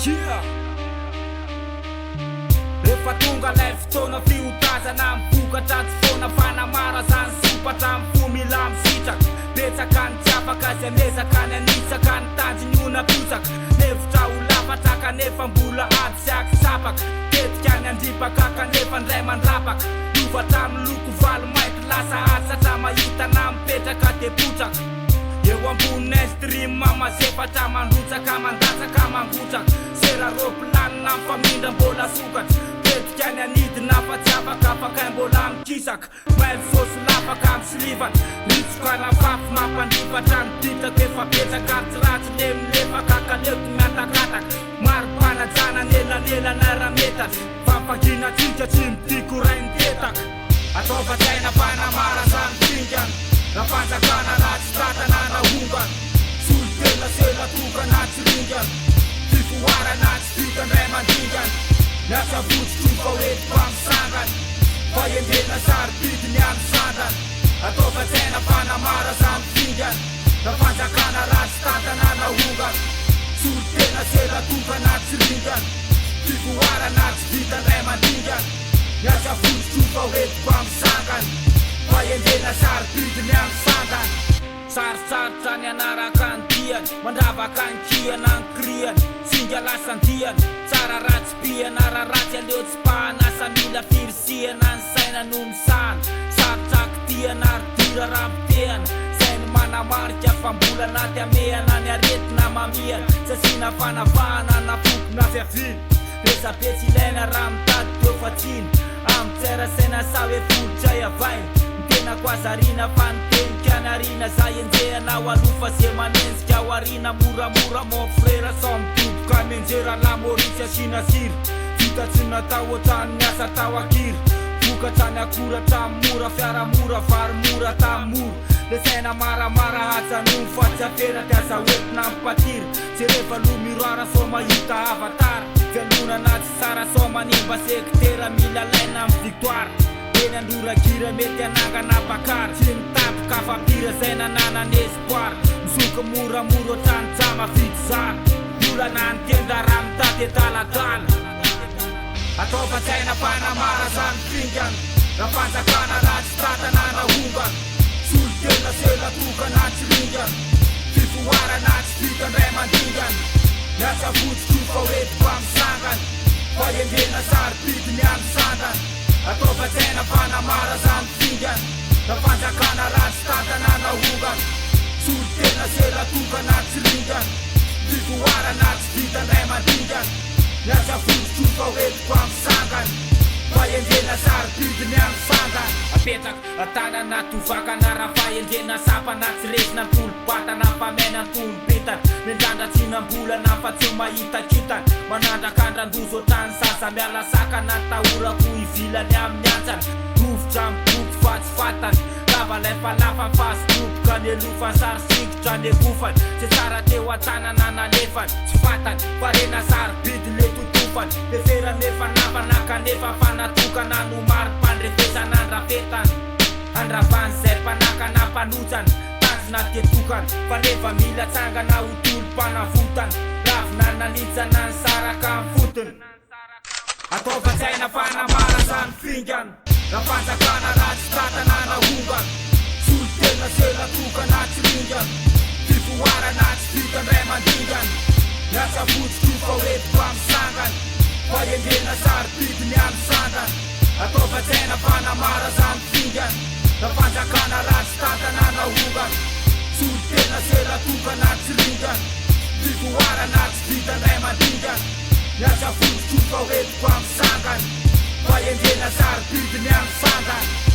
Yeah. Rehefa tonga lay fotoana fiotazana mivokatra tsy foana fanamara zany sopatra mifo mila misitraka betsaka ny tiavaka zay mezaka ny anisaka ny tanjy ona pitsaka nevitra ho lafatra kanefa mbola ady sy akisapaka tetika ny andripaka kanefa ndray mandrapaka lovatra miloko valo mainty lasa ady satra mahita na mipetraka de potraka eo ambony stream mamazefatra mandrotsaka mandatsaka mangotraka sera roplanina mifamindra mbola sokatra tetika ny anidina fa tsy afaka afaka mbola mikisaka maily sosy lafaka misilivana ritsokana fafy mampandrifatra ny ditaka efa petsaka tsy ratsy le milefaka kaleko miatakataka maro-panajana nelanelana rametatra fampanginatsika tsy midiko ray ny tetaka ataovatsaina fanamara zany pingana rafanjakana ratsy tratana nahongana solo tena sela tokana tsy ringana fifoarana tsy vita ndray mandingana miasa votsotro fa hoety mpamisangana fa endrena sarobidi ny any sandana ataovatsaina fanamara zany pingana rafanjakana ratsy tratana nahongana solo tena sela tokana tsy ringana fifoarana tsy vita ndray mandingana miasa votsotro fa hoety mpamisangana fa endrena sarobidi ny any sandana sarosarotra ny anaraka ny diany mandravaka ny kiana ny kriany singa lasandiany tsara ratsy piana raratsy aleo tsy pahanasa mila firisiana ny saina no misana sarotrako tiana ardira rampiteana sainy manamarika fa mbola naty amehana ny aretina mamiana sasina fanavahana na foko na fiavina resapetsy ilaina raha mitady teo fatsiny amitsera saina sa hoe folotray avaina tena koazarina fa nitenika ny arina za enjehana ho alofa ze manenjika ho arina moramora mon frera sa mitoboka menjera lamorisy asina siry vita tsy natao ohatrany miasa tao akiry vokatra ny akoratra mora fiaramora varomora tamora le saina maramara hajanony fa tsy afera tiaza hoentina mpatiry tsy rehefa lo miroara so mahita avatara fialonana tsy sara so manimba sekitera mila laina amy victoire eny andorakira mety anangana bakara tsy nitapoka fampira zay nanana ny espoir misoka moramora ohatrany jama vity zara olana ny tenda raha mitady etaladala ataovatsaina fanamara zany pingana rafanjakana ratsy tratana nahongana solo tena sela tokana tsy ringana fifoarana tsy vita ndray mandingana miasa votsotro fa hoety mpamisangana fa endrena sarobidi ny any sandana ataovatsaina fanamara zany pingana rafanjakana ratsy tratana nahongana solo tena sela tokana tsy ringana fifoarana tsy vita ndray mandingana miasa votsotro fa hoety mpamisangana fa endrena sarobidi ny any sandana apetraka atanana tovakana raha fa endrena sapana tsy resina ntolo-batana famena ntolo-betana mendrandratsinambolana fa tsy mahita kitana manandrakandrandozo ohatrany sasa mialasakana tahorako ivilany amin'ny antsana rovotra miboko fa tsy fatana lava lay falafa mifasitoboka ny elofa sarosikotra ny egofany tsy tsara teo an-tanana nalefany tsy fatany fa rena sarobidi le totofany efera nefa navana kanefa fanatokana no maro-pandrefesana andrafetana andravany zay mpanakana mpanotsana tanjona tetokana fa rehefa mila tsangana ho tolo-panavotana ravina nanitsana ny saraka ny fotony ataovatsaina fanamara zany pingana rafanjakana ratsy tratana nahongana solo tena sela tokana tsy ringana fifoarana tsy vita ndray mandingana miasa votsotro fa hoety mpamisangana fa endrena sarobidi ny any sandana ataovatsaina fanamara zany pingana rafanjakana ratsy tratana nahongana solo tena sela tokana tsy ringana fifoarana tsy vita ndray mandingana miasa votsotro fa hoety mpamisangana fa endrena sarobidi ny any sandana